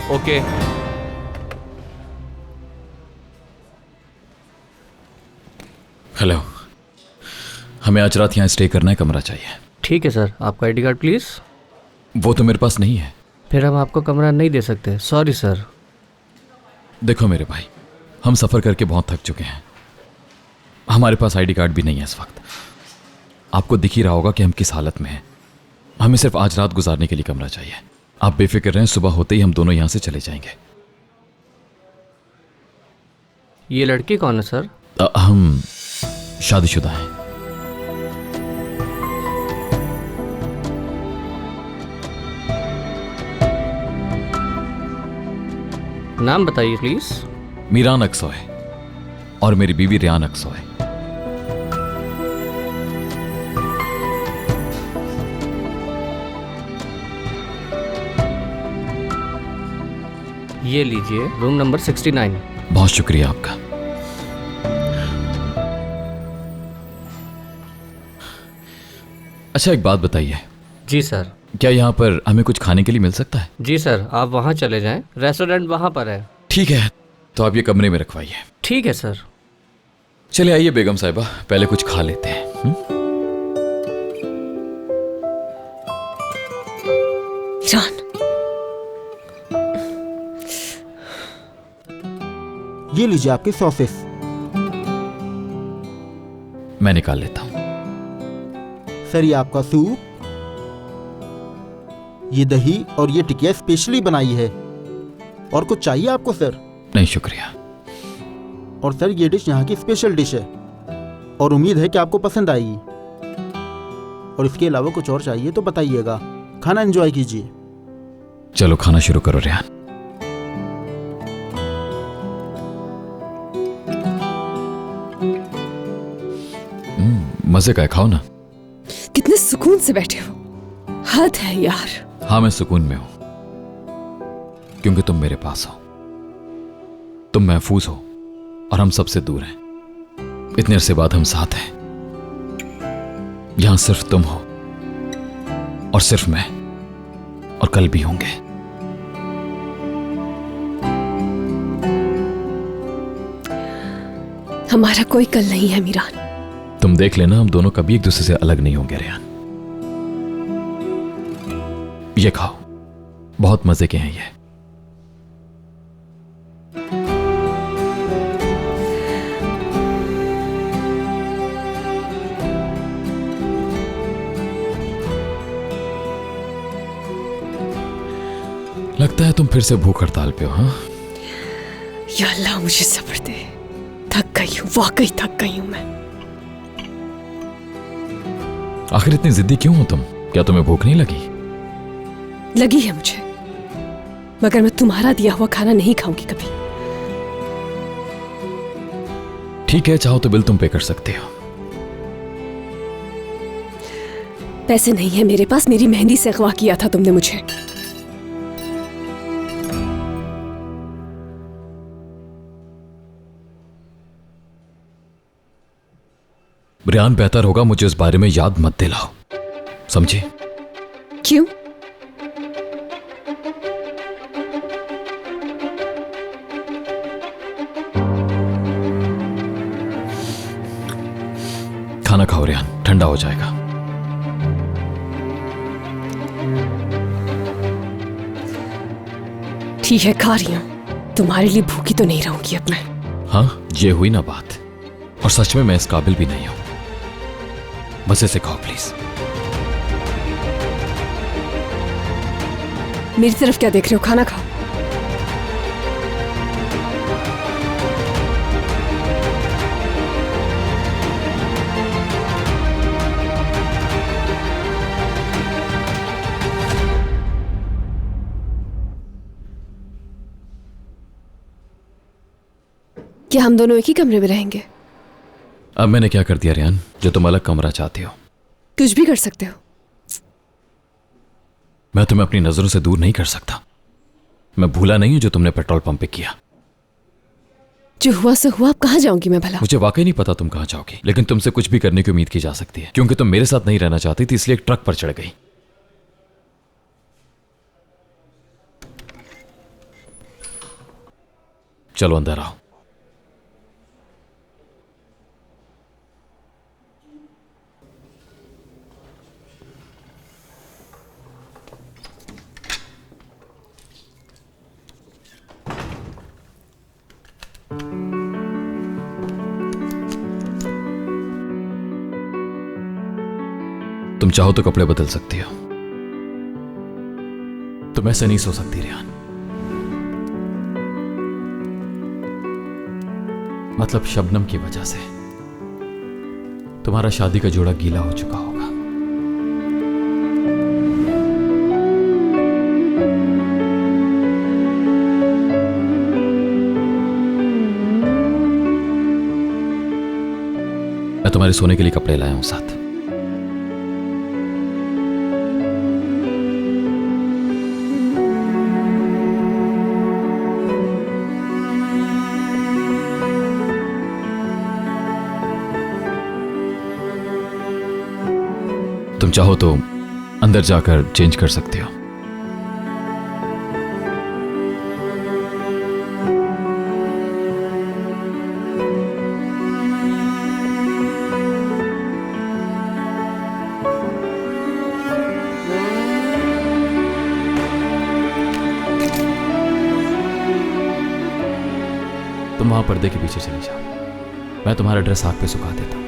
Okay. Hello, हमें आज रात यहाँ स्टे करना है, कमरा चाहिए। ठीक है सर, आपका आईडी कार्ड प्लीज़। वो तो मेरे पास नहीं है। फिर हम आपको कमरा नहीं दे सकते, सॉरी सर। देखो मेरे भाई, हम सफ़र करके बहुत थक चुके हैं, हमारे पास आईडी कार्ड भी नहीं है इस वक्त। आपको दिख ही रहा होगा कि हम किस हालत में हैं। हमें सिर्फ आज रात गुजारने के लिए कमरा चाहिए। आप बेफिक्र रहें, सुबह होते ही हम दोनों यहाँ से चले जाएंगे। ये लड़की कौन है सर? हम शादीशुदा हैं। नाम बताइए प्लीज़। मीरान अक्सोय और मेरी बीवी रियान अक्सोय। ये लीजिए, रूम नंबर 69। बहुत शुक्रिया आपका। अच्छा, एक बात बताइए, जी सर। क्या यहाँ पर हमें कुछ खाने के लिए मिल सकता है? जी सर, आप वहाँ चले जाएं, रेस्टोरेंट वहाँ पर है। ठीक है, तो आप ये कमरे में रखवाइए। ठीक है सर। चले आइए बेगम साहिबा, पहले कुछ खा लेते हैं। ईरान, ये लीजिए आपके सॉसेस। मैं निकाल लेता हूँ। सर ये आपका सूप, ये दही और ये टिकिया स्पेशली बनाई है। और कुछ चाहिए आपको सर? नहीं शुक्रिया। और सर ये डिश यहाँ की स्पेशल डिश है और उम्मीद है कि आपको पसंद आएगी। और इसके अलावा कुछ और चाहिए तो बताइएगा। खाना एंजॉय कीजिए। चलो खाना शुरू करो रियान। मजे का है, खाओ ना। कितने सुकून से बैठे हो, हद है यार। हाँ मैं सुकून में हूं, क्योंकि तुम मेरे पास हो। तुम महफूज हो और हम सबसे दूर हैं। इतने अरसे बाद हम साथ हैं। यहां सिर्फ तुम हो और सिर्फ मैं, और कल भी होंगे। हमारा कोई कल नहीं है मीरान। तुम देख लेना, हम दोनों कभी एक दूसरे से अलग नहीं होंगे रियान। ये खाओ, बहुत मजे के हैं ये। लगता है तुम फिर से भूख हड़ताल पे हो। हाँ या अल्लाह मुझे सब्र दे, थक गई हूँ, वाकई थक गई हूँ मैं। आखिर इतनी जिद्दी क्यों हो तुम? क्या तुम्हें भूख नहीं लगी? लगी है मुझे, मगर मैं तुम्हारा दिया हुआ खाना नहीं खाऊंगी कभी। ठीक है, चाहो तो बिल तुम पे कर सकते हो। पैसे नहीं है मेरे पास, मेरी मेहंदी से अगवा किया था तुमने मुझे। रियान, बेहतर होगा मुझे इस बारे में याद मत दिलाओ, समझे? क्यों? खाना खाओ रियान, ठंडा हो जाएगा। ठीक है, खा रही हूं। तुम्हारे लिए भूखी तो नहीं रहूंगी अब मैं। हाँ, ये हुई ना बात। और सच में मैं इस काबिल भी नहीं हूं। मजे से खाओ प्लीज। मेरी तरफ क्या देख रहे हो? खाना खाओ। क्या हम दोनों एक ही कमरे में रहेंगे? अब मैंने क्या कर दिया रियान, जो तुम अलग कमरा चाहती हो? कुछ भी कर सकते हो। मैं तुम्हें अपनी नजरों से दूर नहीं कर सकता। मैं भूला नहीं हूं जो तुमने पेट्रोल पंप पे किया। जो हुआ सो हुआ, अब कहां जाऊंगी मैं भला? मुझे वाकई नहीं पता तुम कहां जाओगी, लेकिन तुमसे कुछ भी करने की उम्मीद की जा सकती है, क्योंकि तुम मेरे साथ नहीं रहना चाहती थी, इसलिए एक ट्रक पर चढ़ गई। चलो अंदर आओ। तुम चाहो तो कपड़े बदल सकती हो। तुम ऐसे नहीं सो सकती रेहान। मतलब शबनम की वजह से तुम्हारा शादी का जोड़ा गीला हो चुका होगा। मैं तुम्हारे सोने के लिए कपड़े लाया हूं साथ। तुम चाहो तो अंदर जाकर चेंज कर सकते हो। तुम वहां पर्दे के पीछे चली जाओ, मैं तुम्हारा ड्रेस आग पे सुखा देता हूं।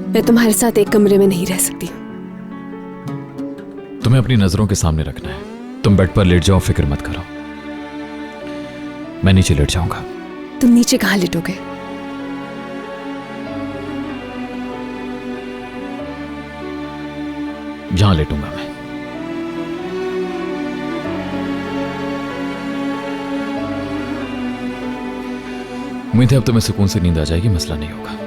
मैं तुम्हारे साथ एक कमरे में नहीं रह सकती हूँ। तुम्हें अपनी नजरों के सामने रखना है। तुम बेड पर लेट जाओ, फिक्र मत करो। मैं नीचे लेट जाऊंगा। तुम नीचे कहाँ लेटोगे? जहां लेटूंगा मैं। उम्मीद है अब तुम्हें सुकून से नींद आ जाएगी, मसला नहीं होगा।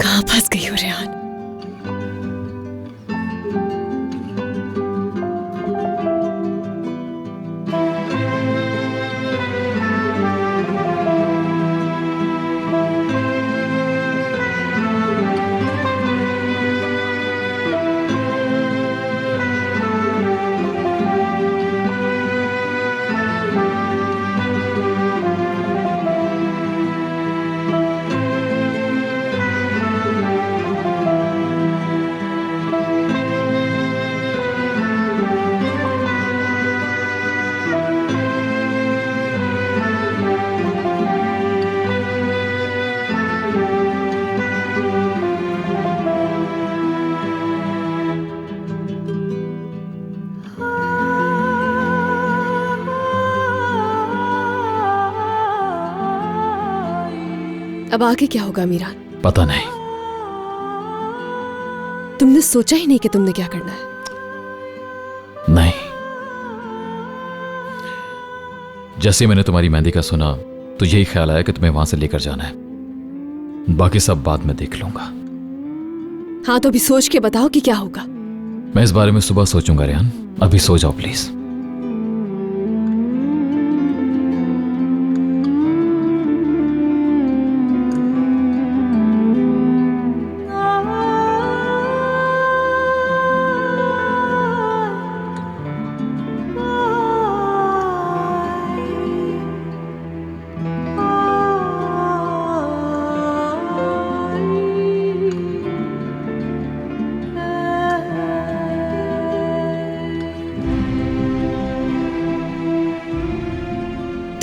कहाँ फंस गई हो रेहान? अब आगे क्या होगा मीरान? पता नहीं। तुमने सोचा ही नहीं कि तुमने क्या करना है? नहीं। जैसे मैंने तुम्हारी मेहंदी का सुना तो यही ख्याल आया कि तुम्हें वहां से लेकर जाना है। बाकी सब बाद में देख लूंगा। हाँ तो अभी सोच के बताओ कि क्या होगा। मैं इस बारे में सुबह सोचूंगा रेहान, अभी सो जाओ प्लीज।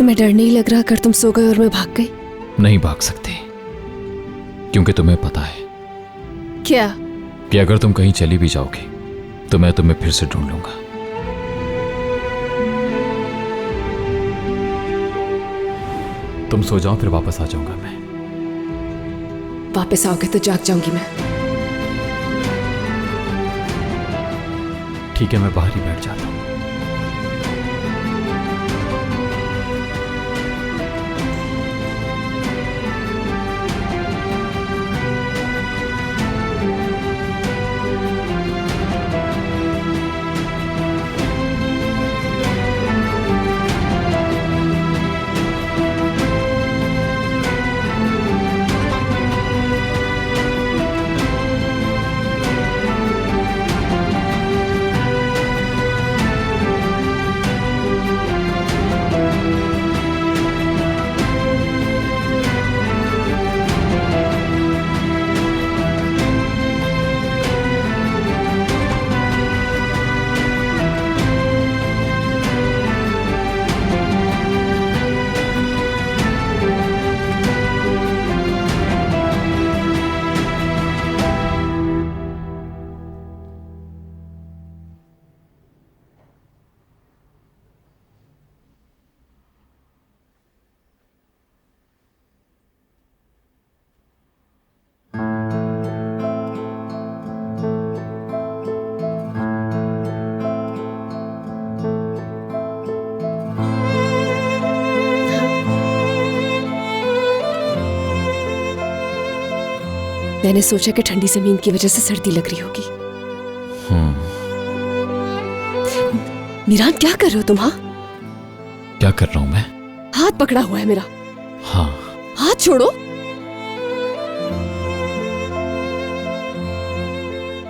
तुम्हें डर नहीं लग रहा अगर तुम सो गए और मैं भाग गई? नहीं भाग सकती, क्योंकि तुम्हें पता है क्या? कि अगर तुम कहीं चली भी जाओगी तो मैं तुम्हें फिर से ढूंढ लूंगा। तुम सो जाओ, फिर वापस आ जाऊंगा मैं। वापस आओगे तो जाग जाऊंगी मैं। ठीक है, मैं बाहर ही बैठ जाता हूँ। मैंने सोचा कि ठंडी जमीन की वजह से सर्दी लग रही होगी। मीरान, क्या कर रहे हो तुम? हाँ, क्या कर रहा हूं मैं? हाथ पकड़ा हुआ है मेरा। हाँ। हाथ छोड़ो।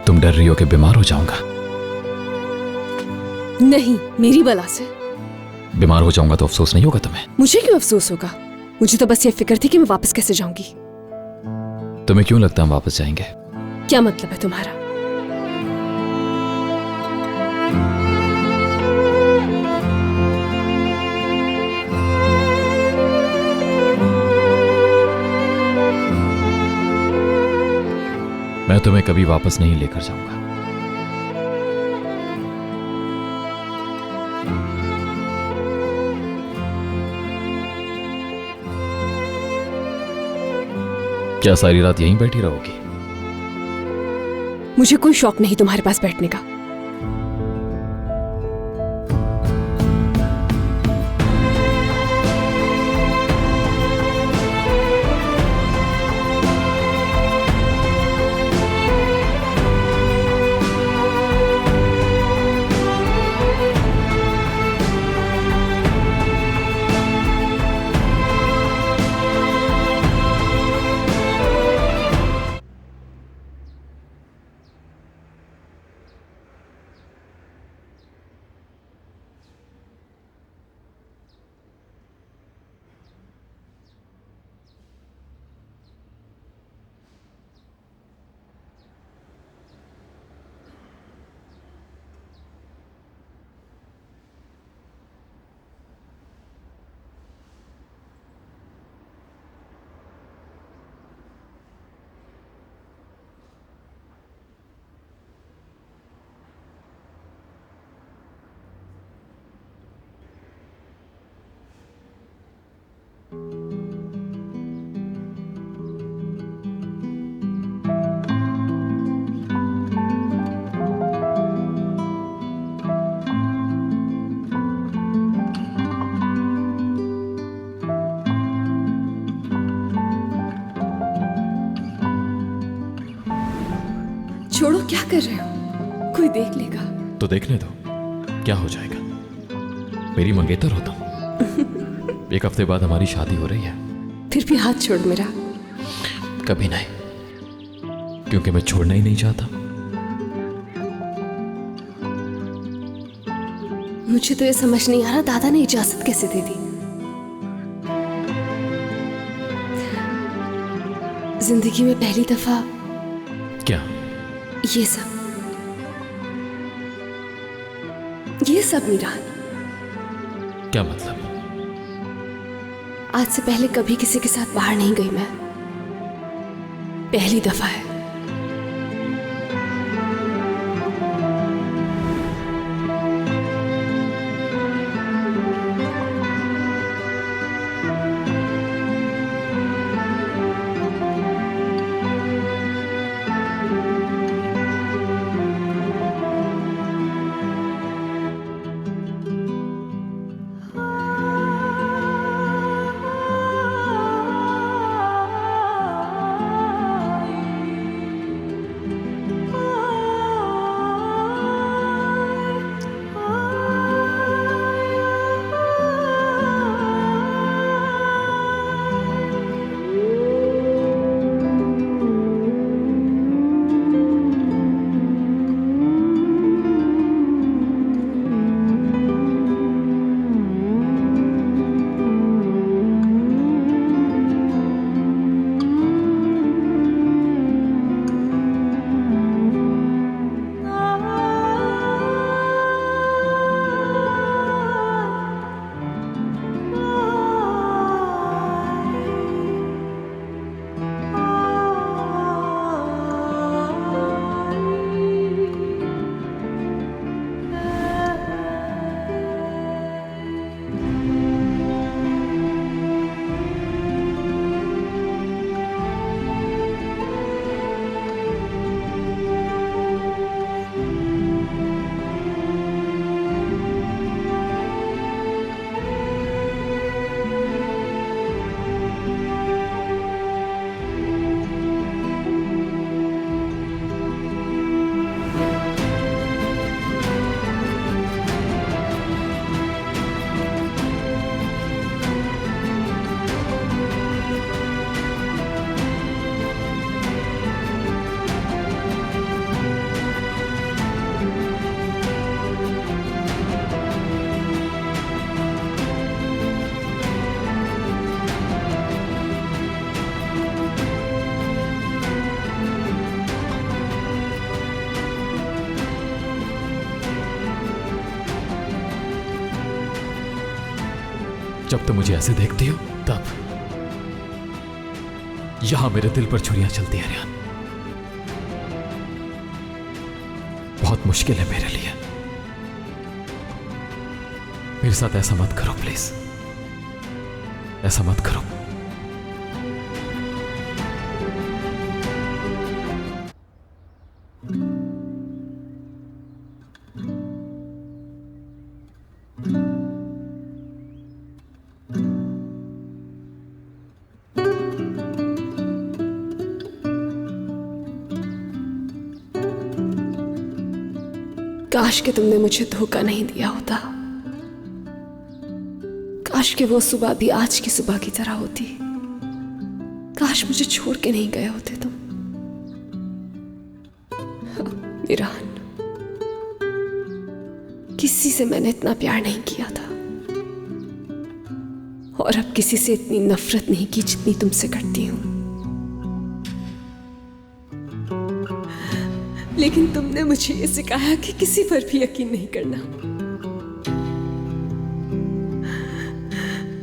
तुम डर रही हो कि बीमार हो जाऊंगा? नहीं, मेरी बला से। बीमार हो जाऊंगा तो अफसोस नहीं होगा तुम्हें? मुझे क्यों अफसोस होगा? मुझे तो बस ये फिक्र थी कि मैं वापस कैसे जाऊंगी। तुम्हें क्यों लगता है हम वापस जाएंगे? क्या मतलब है तुम्हारा? मैं तुम्हें कभी वापस नहीं लेकर जाऊंगा। क्या सारी रात यहीं बैठी रहोगी? मुझे कोई शौक नहीं तुम्हारे पास बैठने का। छोड़ो, क्या कर रहे हो? कोई देख लेगा तो देखने दो, क्या हो जाएगा? मेरी मंगेतर हो तुम। एक हफ्ते बाद हमारी शादी हो रही है। फिर भी हाथ छोड़ मेरा। कभी नहीं, क्योंकि मैं छोड़ना ही नहीं चाहता। मुझे तो ये समझ नहीं आ रहा, दादा ने इजाजत कैसे दे दी? जिंदगी में पहली दफा क्या? ये सब मीरान। क्या मतलब? आज से पहले कभी किसी के साथ बाहर नहीं गई मैं, पहली दफा है। जब तुम मुझे ऐसे देखती हो तब यहां मेरे दिल पर छुरियां चलती हैं रियान। बहुत मुश्किल है मेरे लिए। मेरे साथ ऐसा मत करो प्लीज, ऐसा मत करो। काश कि तुमने मुझे धोखा नहीं दिया होता। काश कि वो सुबह भी आज की सुबह की तरह होती। काश मुझे छोड़ के नहीं गए होते तुम। मीरान, किसी से मैंने इतना प्यार नहीं किया था और अब किसी से इतनी नफरत नहीं की जितनी तुमसे करती हूं। लेकिन तुमने मुझे ये सिखाया कि किसी पर भी यकीन नहीं करना।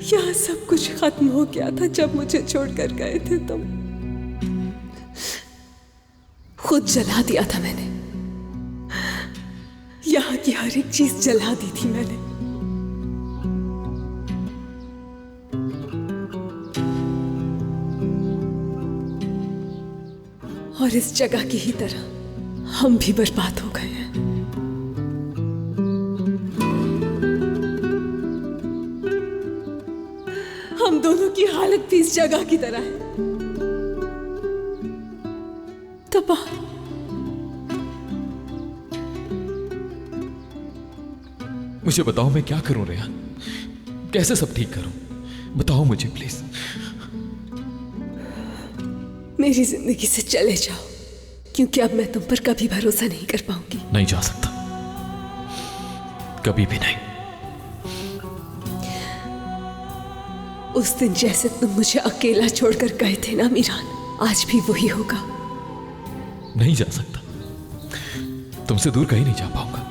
यह सब कुछ खत्म हो गया था जब मुझे छोड़कर गए थे तुम। खुद जला दिया था मैंने। यहाँ की हर एक चीज जला दी थी मैंने। और इस जगह की ही तरह हम भी बर्बाद हो गए हैं। हम दोनों की हालत भी इस जगह की तरह है, तबाह। मुझे बताओ मैं क्या करूं रेहान, कैसे सब ठीक करूं? बताओ मुझे प्लीज। मेरी जिंदगी से चले जाओ, क्योंकि अब मैं तुम पर कभी भरोसा नहीं कर पाऊंगी। नहीं जा सकता, कभी भी नहीं। उस दिन जैसे तुम मुझे अकेला छोड़कर गए थे ना मीरान, आज भी वही होगा। नहीं जा सकता, तुमसे दूर कहीं नहीं जा पाऊंगा।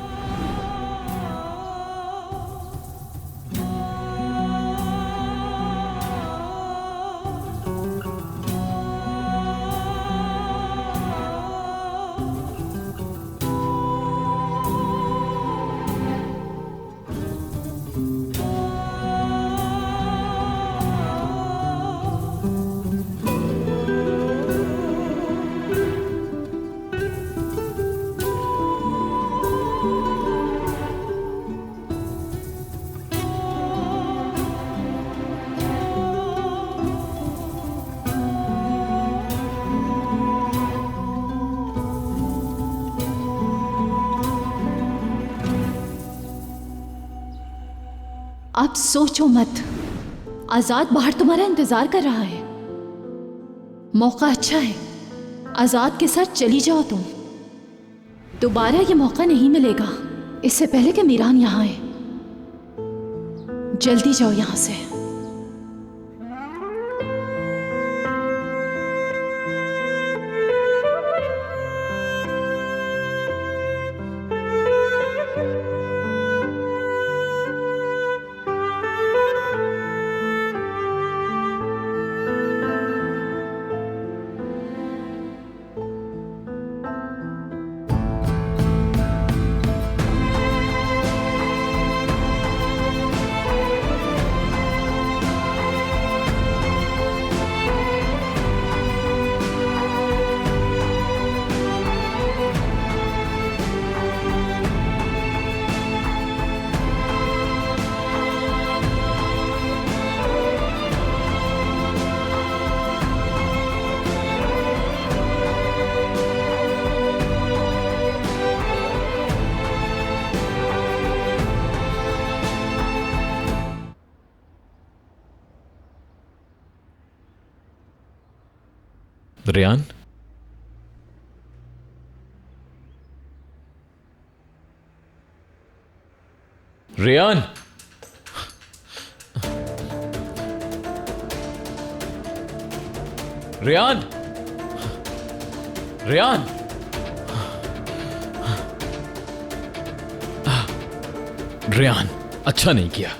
आप सोचो मत, आजाद बाहर तुम्हारा इंतजार कर रहा है। मौका अच्छा है, आजाद के साथ चली जाओ तुम। दोबारा ये मौका नहीं मिलेगा, इससे पहले कि मीरान यहाँ आए। जल्दी जाओ यहाँ से। रेयान, रेयान, रेयान, रेयान, रेयान, अच्छा नहीं किया।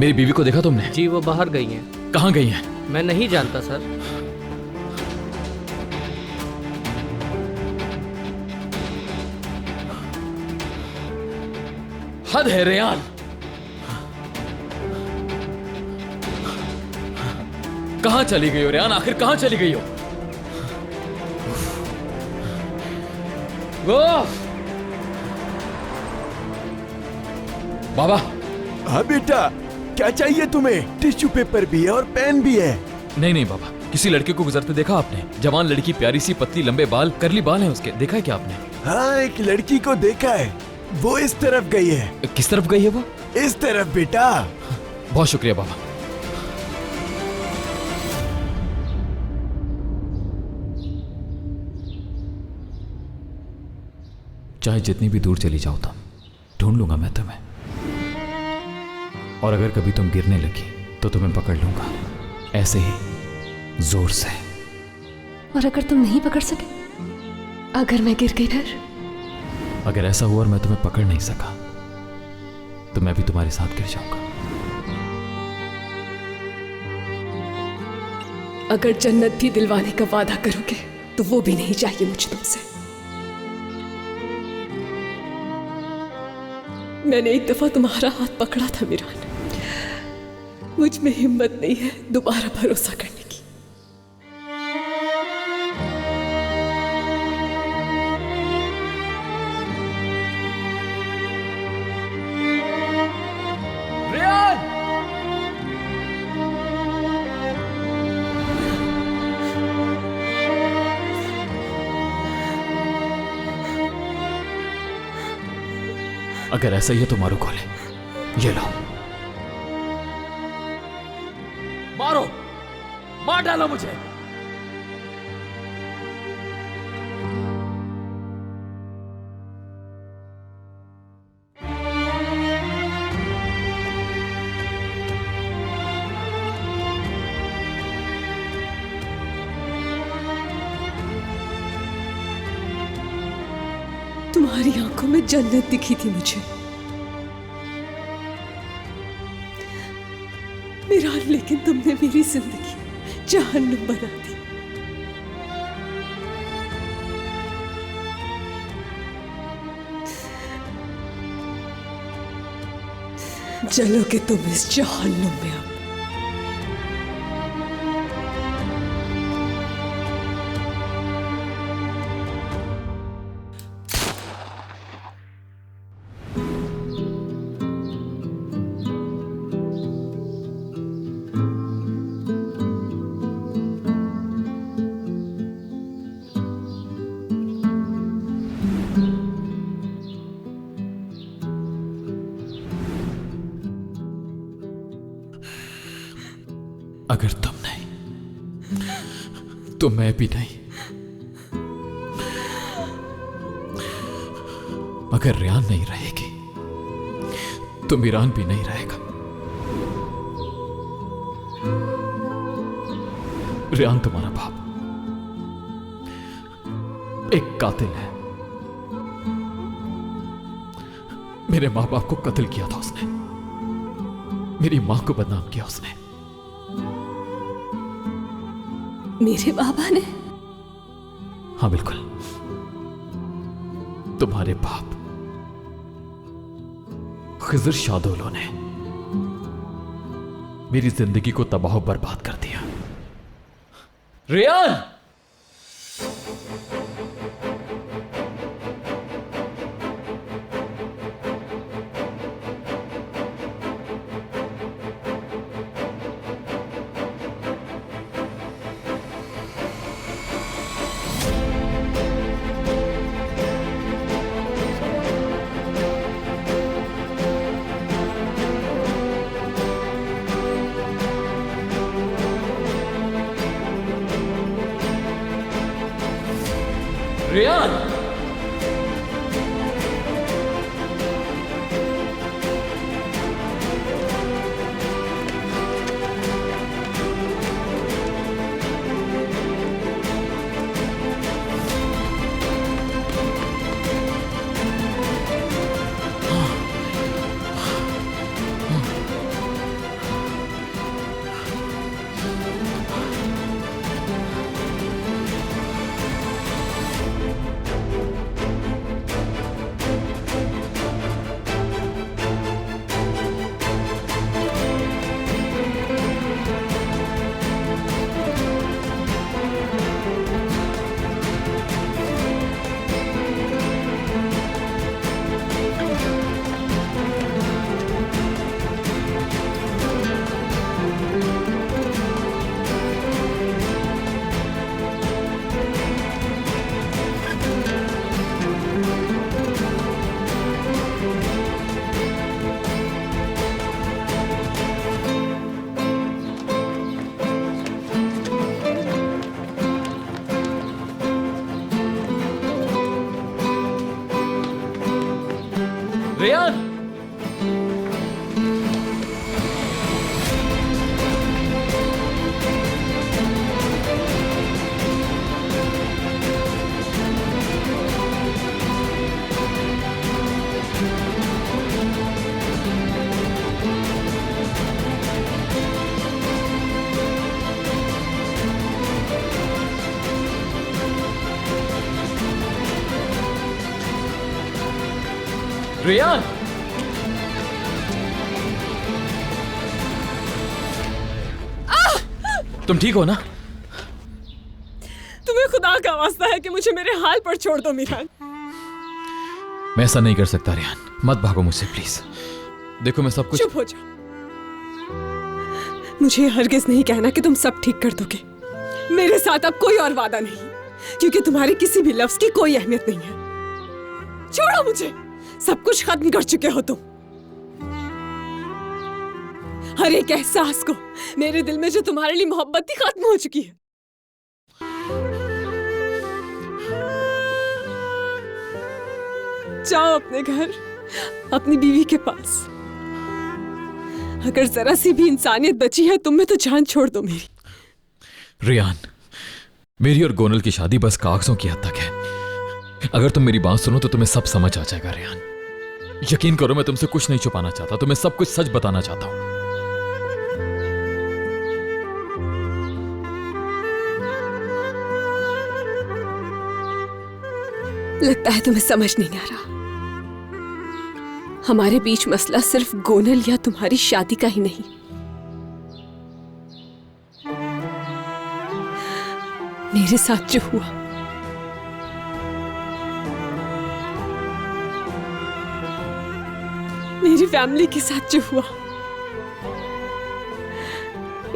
मेरी बीवी को देखा तुमने? जी वो बाहर गई हैं। कहाँ गई हैं? मैं नहीं जानता सर। हद है रेयान। कहाँ चली गई हो रेयान? आखिर कहाँ चली गई हो? बाबा। हाँ बेटा, क्या चाहिए तुम्हें? टिश्यू पेपर भी है और पेन भी है। नहीं नहीं बाबा, किसी लड़के को गुजरते देखा आपने? जवान लड़की, प्यारी सी, पतली, लंबे बाल, करली बाल हैं उसके, देखा है क्या आपने? हाँ, एक लड़की को देखा है, वो इस तरफ गई है। किस तरफ गई है वो? इस तरफ बेटा। बहुत शुक्रिया बाबा। चाहे जितनी भी दूर चली जाओ तुम, ढूंढ लूंगा मैं तुम्हें। और अगर कभी तुम गिरने लगी तो तुम्हें पकड़ लूंगा, ऐसे ही जोर से। और अगर तुम नहीं पकड़ सके, अगर मैं गिर गई फिर? अगर ऐसा हुआ और मैं तुम्हें पकड़ नहीं सका तो मैं भी तुम्हारे साथ गिर जाऊंगा। अगर जन्नत भी दिलवाने का वादा करोगे तो वो भी नहीं चाहिए मुझे तुमसे। मैंने एक दफा तुम्हारा हाथ पकड़ा था मीरान, मुझ में हिम्मत नहीं है दोबारा भरोसा करने की। अगर ऐसा ही है तो मारो गोले। ये लो, मारो, मार डालो मुझे। तुम्हारी आंखों में जन्नत दिखी थी मुझे मीरान, लेकिन तुमने मेरी जिंदगी जहन्नुम बना दी। जलोगे तुम इस जहन्नुम में अब। अगर तुम नहीं तो मैं भी नहीं। अगर रेहान नहीं रहेगी तो मीरान भी नहीं रहेगा। रेहान तुम्हारा बाप एक कातिल है। मेरे मां बाप को कत्ल किया था उसने, मेरी मां को बदनाम किया उसने। मेरे बाबा ने? हाँ बिल्कुल, तुम्हारे बाप खिजर शादोलो ने मेरी जिंदगी को तबाह बर्बाद कर दिया। रेहान! रेहान! रेहान! रेहान! तुम ठीक हो ना? तुम्हें खुदा का वास्ता है कि मुझे मेरे हाल पर छोड़ दो मीरान। मैं ऐसा नहीं कर सकता रेहान, मत भागो मुझसे प्लीज। देखो मैं सब कुछ। चुप हो जाओ। मुझे हरगिज नहीं कहना कि तुम सब ठीक कर दोगे। मेरे साथ अब कोई और वादा नहीं, क्योंकि तुम्हारे किसी भी लफ्ज की कोई अहमियत नहीं है। छोड़ो मुझे, सब कुछ खत्म कर चुके हो तुम। हर एक एहसास को मेरे दिल में जो तुम्हारे लिए मोहब्बत थी खत्म हो चुकी है। जाओ अपने घर, अपनी बीवी के पास। अगर जरा सी भी इंसानियत बची है तुम में तो जान छोड़ दो मेरी। रेहान, मेरी और गोनल की शादी बस कागजों की हद तक है। अगर तुम मेरी बात सुनो तो तुम्हें सब समझ आ जाएगा रेहान। यकीन करो, मैं तुमसे कुछ नहीं छुपाना चाहता, तुम्हें सब कुछ सच बताना चाहता हूं। लगता है तुम्हें समझ नहीं आ रहा। हमारे बीच मसला सिर्फ गोनल या तुम्हारी शादी का ही नहीं, मेरे साथ जो हुआ, मेरी फैमिली के साथ जो हुआ।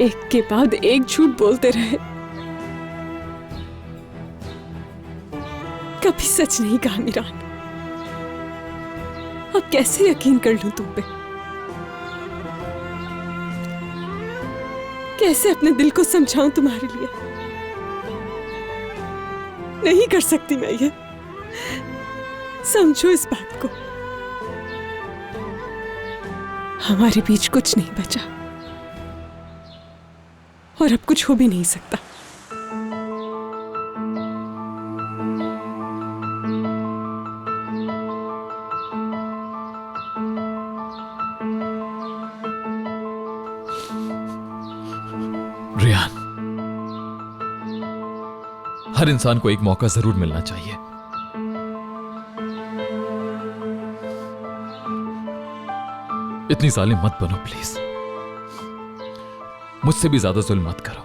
एक के बाद एक झूठ बोलते रहे, कभी सच नहीं कहा मीरान। अब कैसे यकीन कर लूं तुम पे? कैसे अपने दिल को समझाऊं तुम्हारे लिए। नहीं कर सकती मैं ये। समझो इस बात को, हमारे बीच कुछ नहीं बचा और अब कुछ हो भी नहीं सकता। रेहान, हर इंसान को एक मौका जरूर मिलना चाहिए। इतनी जालिम मत बनो प्लीज। मुझसे भी ज्यादा जुल्म मत करो।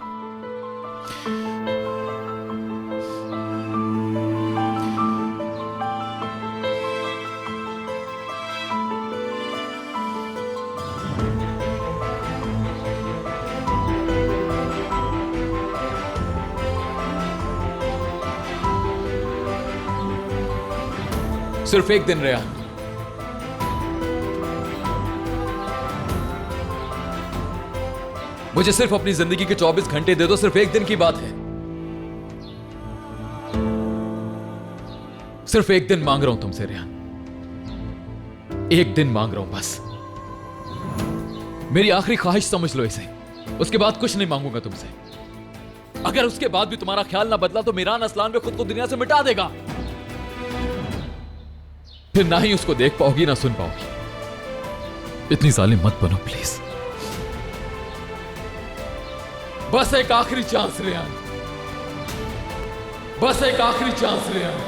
सिर्फ एक दिन रेहान, मुझे सिर्फ अपनी जिंदगी के 24 घंटे दे दो। सिर्फ एक दिन की बात है। सिर्फ एक दिन मांग रहा हूं तुमसे रेहान, एक दिन मांग रहा हूं बस। मेरी आखिरी ख्वाहिश समझ लो इसे। उसके बाद कुछ नहीं मांगूंगा तुमसे। अगर उसके बाद भी तुम्हारा ख्याल ना बदला तो मीरान असलान भी खुद को दुनिया से मिटा देगा। फिर ना ही उसको देख पाओगी ना सुन पाओगी। इतनी जालिम मत बनो प्लीज। बस एक आखिरी चांस रेहान, बस एक आखिरी चांस रेहान।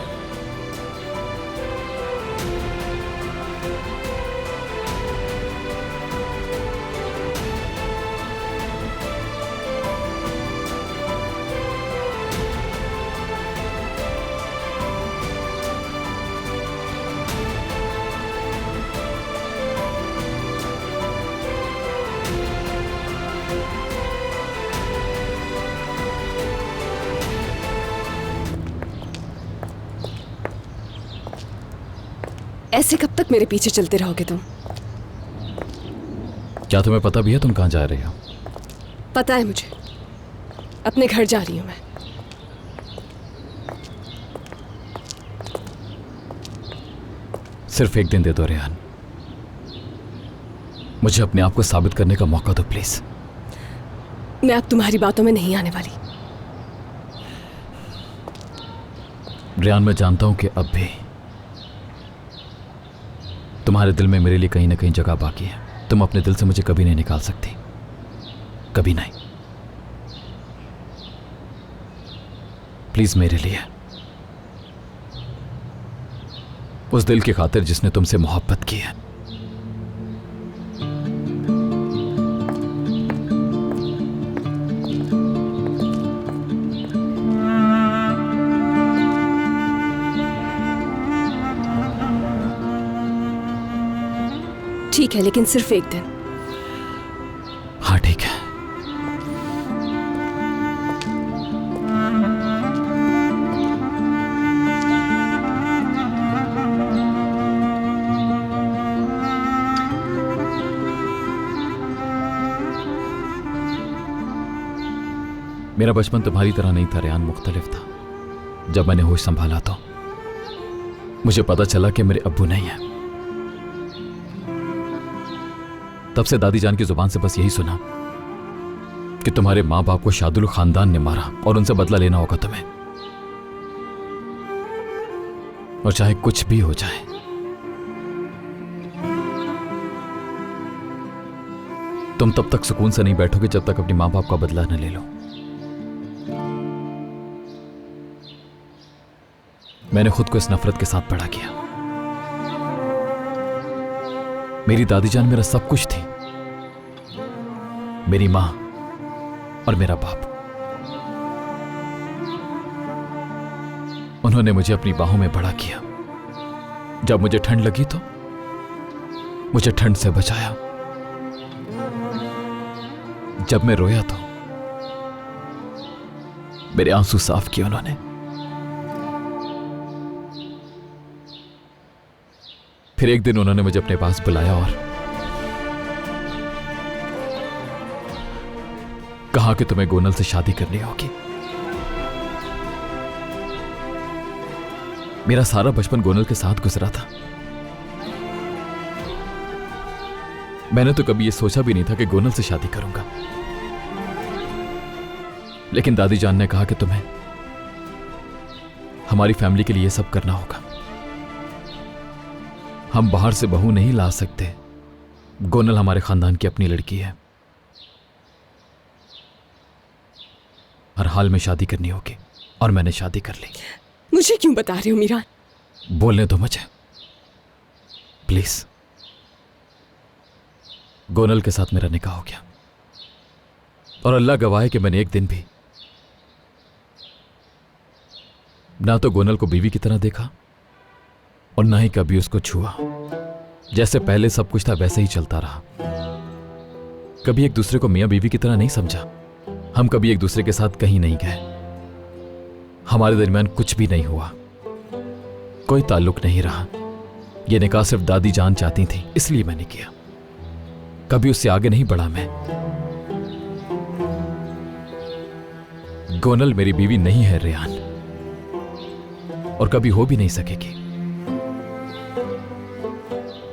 ऐसे कब तक मेरे पीछे चलते रहोगे तुम? क्या तुम्हें पता भी है तुम कहां जा रहे हो? पता है मुझे। अपने घर जा रही हूं मैं। सिर्फ एक दिन दे दो रेहान। मुझे अपने आप को साबित करने का मौका दो प्लीज। मैं अब तुम्हारी बातों में नहीं आने वाली। रेहान, मैं जानता हूं कि अब भी तुम्हारे दिल में मेरे लिए कहीं ना कहीं जगह बाकी है। तुम अपने दिल से मुझे कभी नहीं निकाल सकती, कभी नहीं। प्लीज मेरे लिए, उस दिल की खातिर जिसने तुमसे मोहब्बत की है। ठीक है, लेकिन सिर्फ एक दिन। हाँ ठीक है। मेरा बचपन तुम्हारी तरह नहीं था रेहान, मुख्तलिफ था। जब मैंने होश संभाला तो मुझे पता चला कि मेरे अब्बू नहीं है। तब से दादी जान की जुबान से बस यही सुना कि तुम्हारे मां बाप को शादुल खानदान ने मारा और उनसे बदला लेना होगा तुम्हें। और चाहे कुछ भी हो जाए, तुम तब तक सुकून से नहीं बैठोगे जब तक अपने मां बाप का बदला न ले लो। मैंने खुद को इस नफरत के साथ बड़ा किया। मेरी दादी जान मेरा सब कुछ थी, मेरी मां और मेरा बाप। उन्होंने मुझे अपनी बाहों में बड़ा किया। जब मुझे ठंड लगी तो मुझे ठंड से बचाया। जब मैं रोया तो मेरे आंसू साफ किए उन्होंने। फिर एक दिन उन्होंने मुझे अपने पास बुलाया और कहा कि तुम्हें गोनल से शादी करनी होगी। मेरा सारा बचपन गोनल के साथ गुजरा था। मैंने तो कभी यह सोचा भी नहीं था कि गोनल से शादी करूंगा, लेकिन दादी जान ने कहा कि तुम्हें हमारी फैमिली के लिए सब करना होगा। हम बाहर से बहू नहीं ला सकते। गोनल हमारे खानदान की अपनी लड़की है। हर हाल में शादी करनी होगी और मैंने शादी कर ली। मुझे क्यों बता रहे हो मीरान? बोलने दो मुझे प्लीज। गोनल के साथ मेरा निकाह हो गया और अल्लाह गवाह है कि मैंने एक दिन भी ना तो गोनल को बीवी की तरह देखा और ना ही कभी उसको छुआ। जैसे पहले सब कुछ था वैसे ही चलता रहा। कभी एक दूसरे को मियां बीवी की तरह नहीं समझा। हम कभी एक दूसरे के साथ कहीं नहीं गए। हमारे दरमियान कुछ भी नहीं हुआ, कोई ताल्लुक नहीं रहा। यह निकाह सिर्फ दादी जान चाहती थी, इसलिए मैंने किया। कभी उससे आगे नहीं बढ़ा मैं। गोनल मेरी बीवी नहीं है रेहान, और कभी हो भी नहीं सकेगी।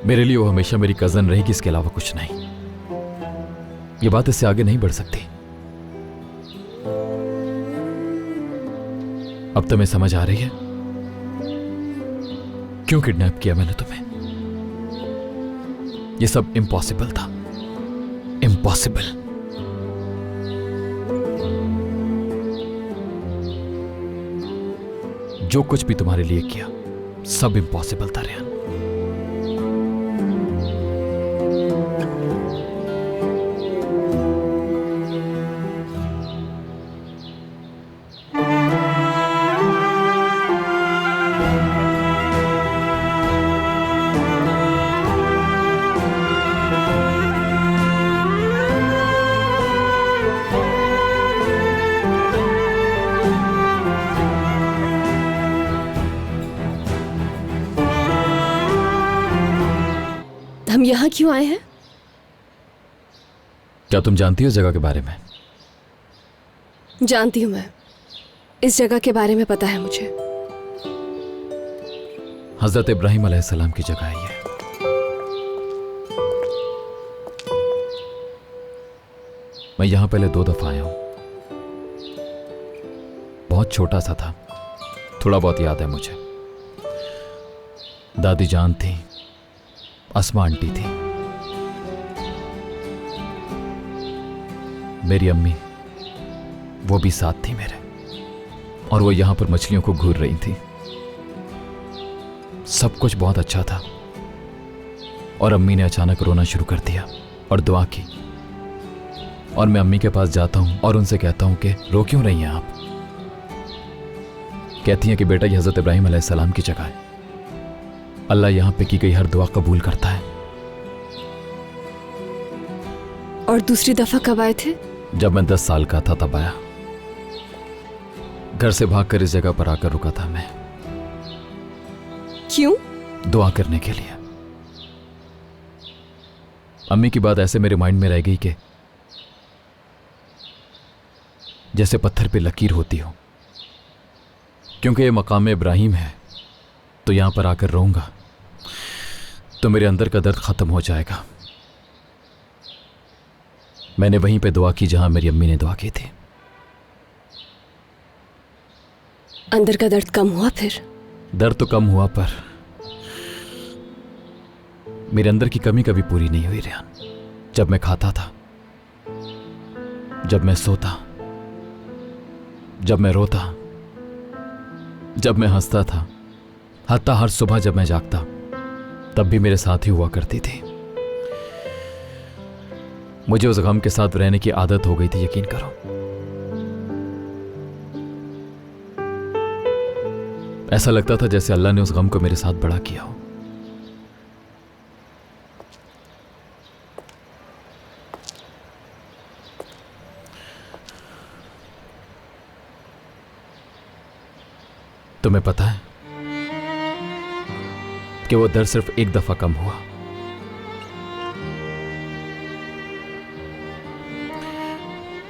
मेरे लिए वो हमेशा मेरी कजन रहेगी, इसके अलावा कुछ नहीं। ये बात इससे आगे नहीं बढ़ सकती। अब तुम्हें समझ आ रही है क्यों किडनैप किया मैंने तुम्हें? ये सब इम्पॉसिबल था, इम्पॉसिबल। जो कुछ भी तुम्हारे लिए किया सब इम्पॉसिबल था रेहान। हम यहाँ क्यों आए हैं? क्या तुम जानती हो जगह के बारे में? जानती हूँ मैं, इस जगह के बारे में पता है मुझे। हजरत इब्राहिम अलैहिस्सलाम की जगह है ये। मैं यहां पहले 2 दफा आया हूं। बहुत छोटा सा था, थोड़ा बहुत याद है मुझे। दादी जान थी, अस्मा आंटी थी, मेरी अम्मी वो भी साथ थी मेरे, और वो यहां पर मछलियों को घूर रही थी। सब कुछ बहुत अच्छा था और अम्मी ने अचानक रोना शुरू कर दिया और दुआ की। और मैं अम्मी के पास जाता हूं और उनसे कहता हूं कि रो क्यों रही हैं आप? कहती हैं कि बेटा ये हजरत इब्राहिम अलैहिस्सलाम की जगह है, अल्लाह यहां पे की गई हर दुआ कबूल करता है। और दूसरी दफा कब आए थे? जब मैं 10 साल का था तब आया। घर से भागकर इस जगह पर आकर रुका था मैं, क्यों? दुआ करने के लिए। अम्मी की बात ऐसे मेरे माइंड में रह गई कि जैसे पत्थर पे लकीर होती हो, क्योंकि ये मकाम इब्राहिम है तो यहां पर आकर रोऊंगा तो मेरे अंदर का दर्द खत्म हो जाएगा। मैंने वहीं पे दुआ की जहां मेरी अम्मी ने दुआ की थी। अंदर का दर्द कम हुआ फिर? दर्द तो कम हुआ पर मेरे अंदर की कमी कभी पूरी नहीं हुई रेहान। जब मैं खाता था, जब मैं सोता, जब मैं रोता, जब मैं हंसता था, हत्ता हर सुबह जब मैं जागता, तब भी मेरे साथ ही हुआ करती थी। मुझे उस गम के साथ रहने की आदत हो गई थी, यकीन करो। ऐसा लगता था जैसे अल्लाह ने उस गम को मेरे साथ बड़ा किया हो। तुम्हें पता है कि वो दर्द सिर्फ एक दफा कम हुआ।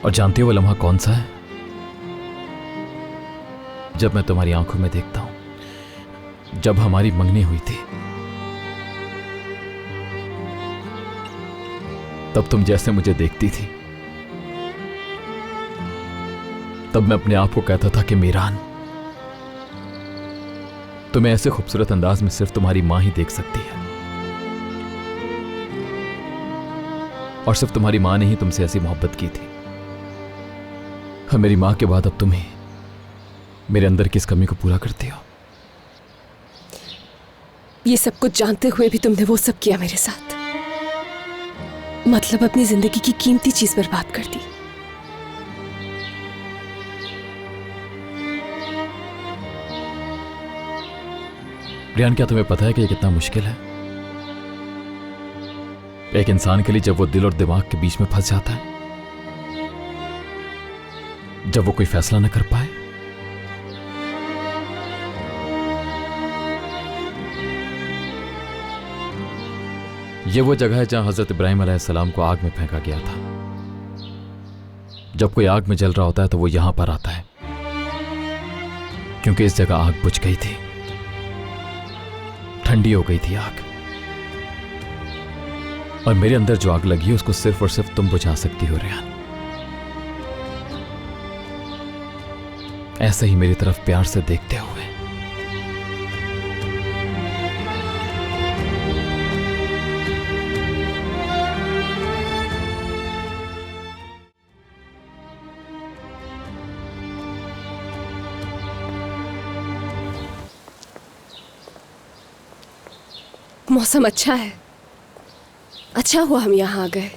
और जानते हो वो लम्हा कौन सा है? जब मैं तुम्हारी आंखों में देखता हूं, जब हमारी मंगनी हुई थी, तब तुम जैसे मुझे देखती थी, तब मैं अपने आप को कहता था कि मीरान, तुम्हें ऐसे खूबसूरत अंदाज में सिर्फ तुम्हारी मां ही देख सकती है, और सिर्फ तुम्हारी मां ने ही तुमसे ऐसी मोहब्बत की थी। और मेरी मां के बाद अब तुम ही मेरे अंदर की इस कमी को पूरा करती हो। ये सब कुछ जानते हुए भी तुमने वो सब किया मेरे साथ, मतलब अपनी जिंदगी की कीमती चीज बर्बाद कर दी। रियान, क्या तुम्हें पता है कि ये कितना मुश्किल है एक इंसान के लिए जब वो दिल और दिमाग के बीच में फंस जाता है, जब वो कोई फैसला न कर पाए? ये वो जगह है जहां हजरत इब्राहिम अलैहिस्सलाम को आग में फेंका गया था। जब कोई आग में जल रहा होता है तो वो यहां पर आता है, क्योंकि इस जगह आग बुझ गई थी, ठंडी हो गई थी आग, और मेरे अंदर जो आग लगी है उसको सिर्फ और सिर्फ तुम बुझा सकती हो रियान। ऐसे ही मेरी तरफ प्यार से देखते हुए। मौसम अच्छा है, अच्छा हुआ हम यहाँ आ गए।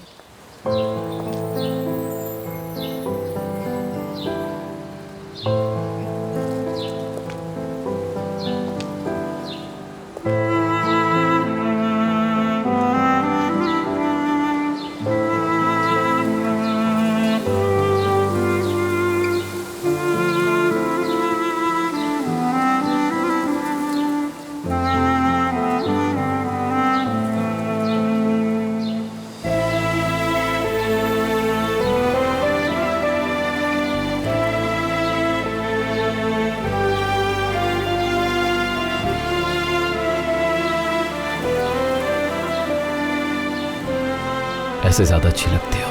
ऐसे ज्यादा अच्छी लगती हो।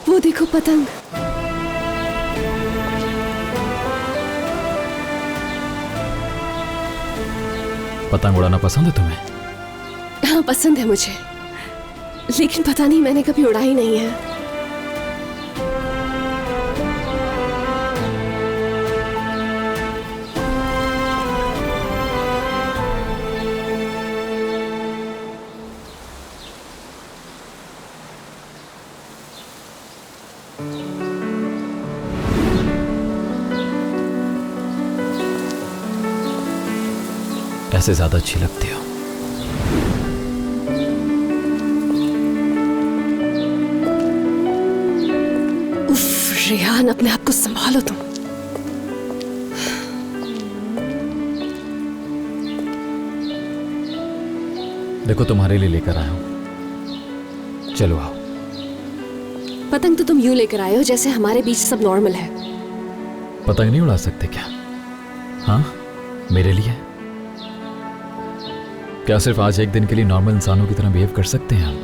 वो देखो पतंग। पतंग उड़ाना पसंद है तुम्हें? हाँ पसंद है मुझे, लेकिन पता नहीं मैंने कभी उड़ाई नहीं है। ऐसे ज्यादा अच्छी लगती हो। उफ, रेहान अपने आप को संभालो तुम। देखो तुम्हारे लिए लेकर आया हूं, चलो आओ। पतंग तो तुम यूं लेकर आए हो जैसे हमारे बीच सब नॉर्मल है। पतंग नहीं उड़ा सकते क्या? हाँ, मेरे लिए क्या सिर्फ आज एक दिन के लिए नॉर्मल इंसानों की तरह बिहेव कर सकते हैं हम?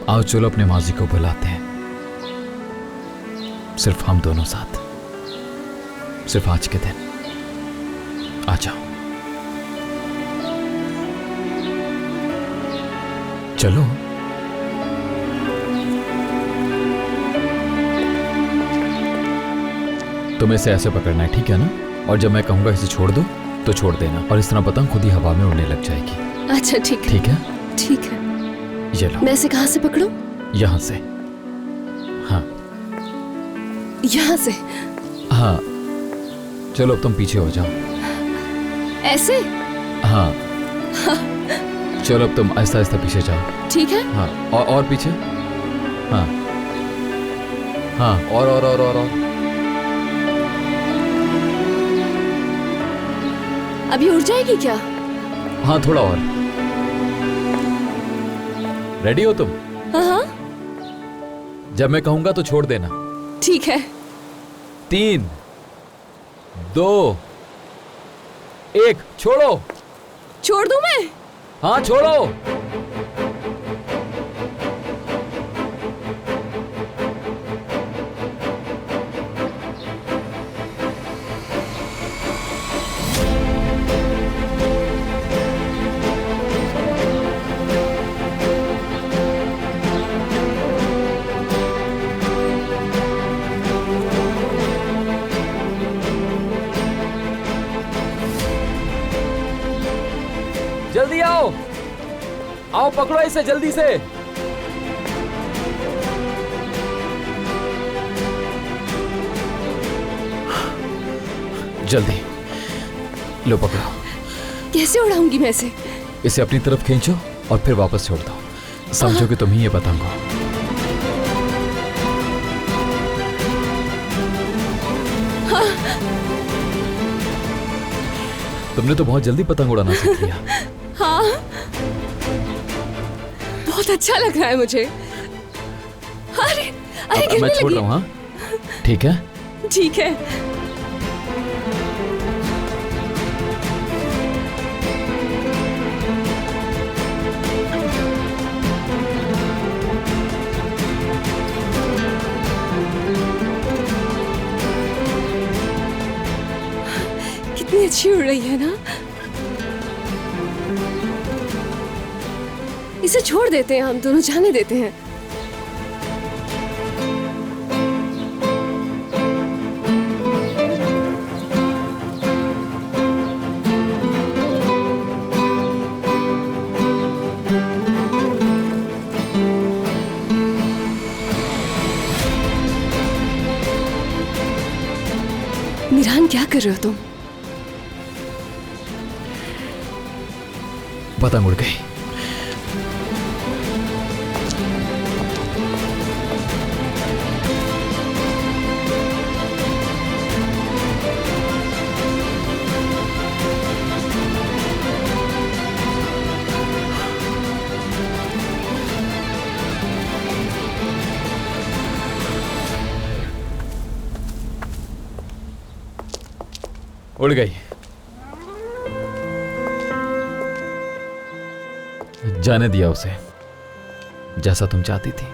आओ चलो अपने माजी को बुलाते हैं, सिर्फ हम दोनों साथ, सिर्फ आज के दिन। आ जाओ, चलो। तुम्हें इसे ऐसे पकड़ना है, ठीक है ना? और जब मैं कहूंगा इसे छोड़ दो तो छोड़ देना, और इस तरह पतंग खुद ही हवा में उड़ने लग जाएगी। अच्छा ठीक है। ठीक है? ठीक है। ये लो। मैं इसे कहाँ से पकड़ूं? यहां से। हाँ यहाँ से? हाँ, चलो अब तुम पीछे हो जाओ। ऐसे? हाँ, चलो अब तुम आहिस्ता आहिस्ता पीछे जाओ। ठीक है। हाँ, और पीछे। हाँ हाँ, और अभी उड़ जाएगी क्या? हाँ, थोड़ा और। रेडी हो तुम? हाँ हाँ जब मैं कहूंगा तो छोड़ देना। ठीक है। 3, 2, 1, छोड़ो। छोड़ दूं मैं? हाँ, छोड़ो। जल्दी आओ, आओ पकड़ो इसे जल्दी से। जल्दी लो, पकड़ो। कैसे उड़ाऊंगी मैं इसे? इसे अपनी तरफ खींचो और फिर वापस छोड़ दो। समझो कि तुम ही ये पतंग हो। तुमने तो बहुत जल्दी पतंग उड़ाना सीख लिया। हाँ, बहुत अच्छा लग रहा है मुझे। अरे अरे अब मैं छोड़ रहा हूँ। हाँ, ठीक है। ठीक है। कितनी अच्छी उड़ रही है ना। इसे छोड़ देते हैं, हम दोनों जाने देते हैं। मिरान, क्या कर रहे हो तुम? पतंग उड़ गई। उड़ गई। जाने दिया उसे, जैसा तुम चाहती थी।